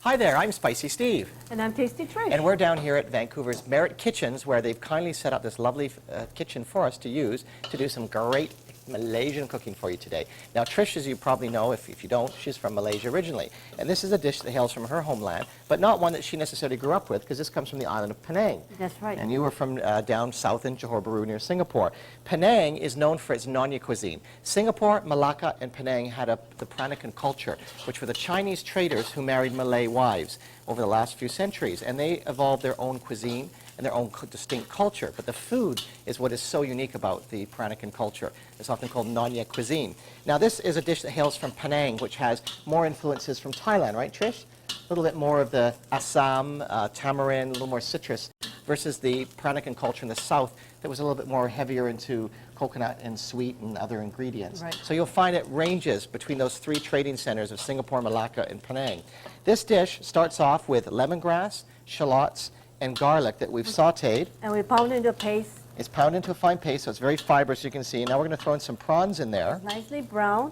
Hi there, I'm Spicy Steve. And I'm Tasty Trish. And we're down here at Vancouver's Merit Kitchens, where they've kindly set up this lovely kitchen for us to use to do some great Malaysian cooking for you today. Now, Trish, as you probably know, if you don't, she's from Malaysia originally. And this is a dish that hails from her homeland, but not one that she necessarily grew up with, because this comes from the island of Penang. That's right. And you were from down south in Johor Bahru near Singapore. Penang is known for its Nyonya cuisine. Singapore, Malacca, and Penang had the Peranakan culture, which were the Chinese traders who married Malay wives over the last few centuries. And they evolved their own cuisine and their own distinct culture. But the food is what is so unique about the Peranakan culture. It's often called Nyonya cuisine. Now, this is a dish that hails from Penang, which has more influences from Thailand, right, Trish? A little bit more of the assam, tamarind, a little more citrus, versus the Peranakan culture in the south that was a little bit more heavier into coconut and sweet and other ingredients. Right. So you'll find it ranges between those three trading centers of Singapore, Malacca, and Penang. This dish starts off with lemongrass, shallots, and garlic that we've sauteed. And we pound into a paste. It's pounded into a fine paste, so it's very fibrous, you can see. Now we're going to throw in some prawns in there. Nicely brown.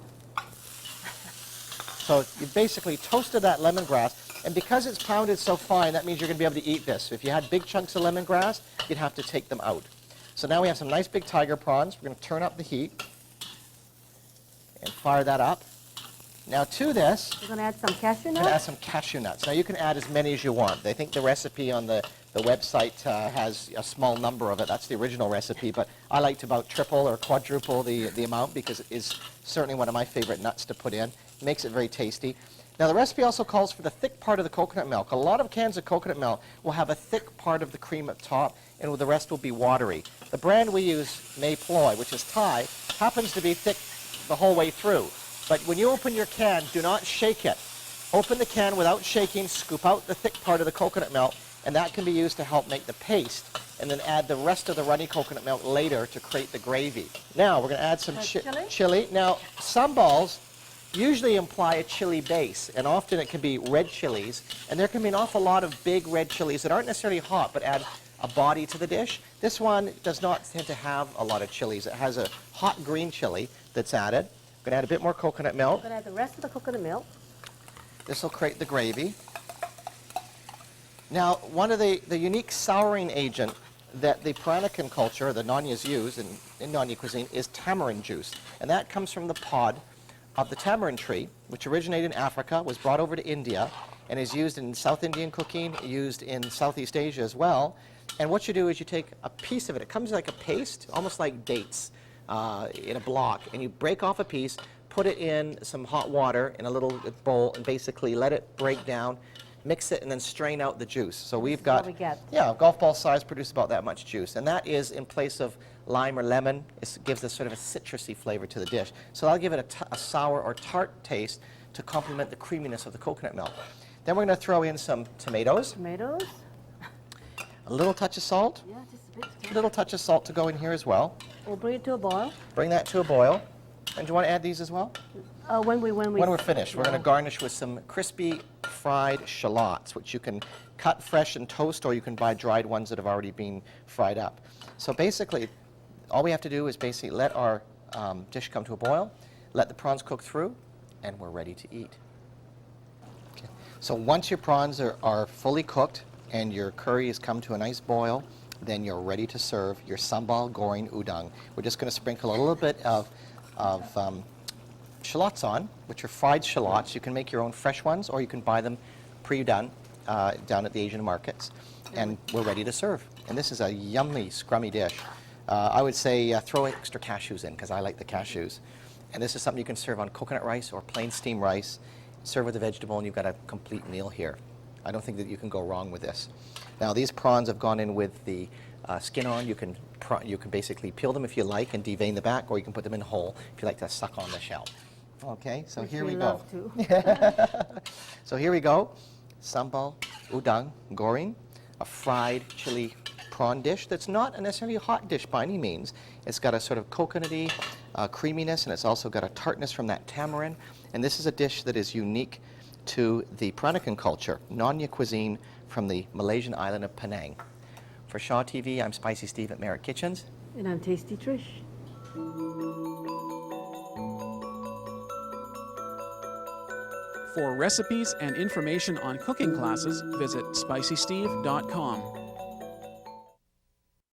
So you basically toasted that lemongrass, and because it's pounded so fine, that means you're going to be able to eat this. If you had big chunks of lemongrass, you'd have to take them out. So now we have some nice big tiger prawns. We're going to turn up the heat and fire that up. Now to this, We're going to add some cashew we're nuts. going to add some cashew nuts. Now you can add as many as you want. I think the recipe on the website has a small number of it. That's the original recipe, but I like to about triple or quadruple the amount because it is certainly one of my favorite nuts to put in. It makes it very tasty. Now the recipe also calls for the thick part of the coconut milk. A lot of cans of coconut milk will have a thick part of the cream at top, and the rest will be watery. The brand we use, May Ploy, which is Thai, happens to be thick the whole way through. But when you open your can, do not shake it. Open the can without shaking, scoop out the thick part of the coconut milk, and that can be used to help make the paste, and then add the rest of the runny coconut milk later to create the gravy. Now we're going to add some chili. Now, sambals usually imply a chili base, and often it can be red chilies, and there can be an awful lot of big red chilies that aren't necessarily hot, but add a body to the dish. This one does not tend to have a lot of chilies. It has a hot green chili that's added. We're going to add a bit more coconut milk. We're going to add the rest of the coconut milk. This will create the gravy. Now, one of the unique souring agent that the Peranakan culture, the Nyonyas use in Nyonya cuisine, is tamarind juice. And that comes from the pod of the tamarind tree, which originated in Africa, was brought over to India, and is used in South Indian cooking, used in Southeast Asia as well. And what you do is you take a piece of it. It comes like a paste, almost like dates, in a block, and you break off a piece, put it in some hot water in a little bowl, and basically let it break down, mix it, and then strain out the juice. So we've got, yeah, a golf ball size produce about that much juice, and that is in place of lime or lemon. It gives this sort of a citrusy flavor to the dish. So I'll give it a sour or tart taste to complement the creaminess of the coconut milk. Then we're going to throw in some tomatoes. Tomatoes. A little touch of salt. Yeah, just a bit. A little touch of salt to go in here as well. We'll bring it to a boil. Bring that to a boil. And do you want to add these as well? When we're finished, we're going to garnish with some crispy fried shallots, which you can cut fresh and toast, or you can buy dried ones that have already been fried up. So basically, all we have to do is basically let our dish come to a boil, let the prawns cook through, and we're ready to eat. Okay. So once your prawns are fully cooked and your curry has come to a nice boil, then you're ready to serve your Sambal Goreng Udang. We're just going to sprinkle a little bit of shallots on, which are fried shallots. You can make your own fresh ones, or you can buy them pre-done down at the Asian markets. And we're ready to serve. And this is a yummy, scrummy dish. I would say throw extra cashews in, because I like the cashews. And this is something you can serve on coconut rice or plain steamed rice. Serve with a vegetable, and you've got a complete meal here. I don't think that you can go wrong with this. Now, these prawns have gone in with the skin on. You can basically peel them if you like and devein the back, or you can put them in whole if you like to suck on the shell. Okay, so here we go. So here we go. Sambal Udang Goreng, a fried chili prawn dish that's not necessarily a hot dish by any means. It's got a sort of coconutty creaminess, and it's also got a tartness from that tamarind. And this is a dish that is unique to the Peranakan culture, Nyonya cuisine from the Malaysian island of Penang. For Shaw TV, I'm Spicy Steve at Merritt Kitchens. And I'm Tasty Trish. For recipes and information on cooking classes, visit spicysteve.com.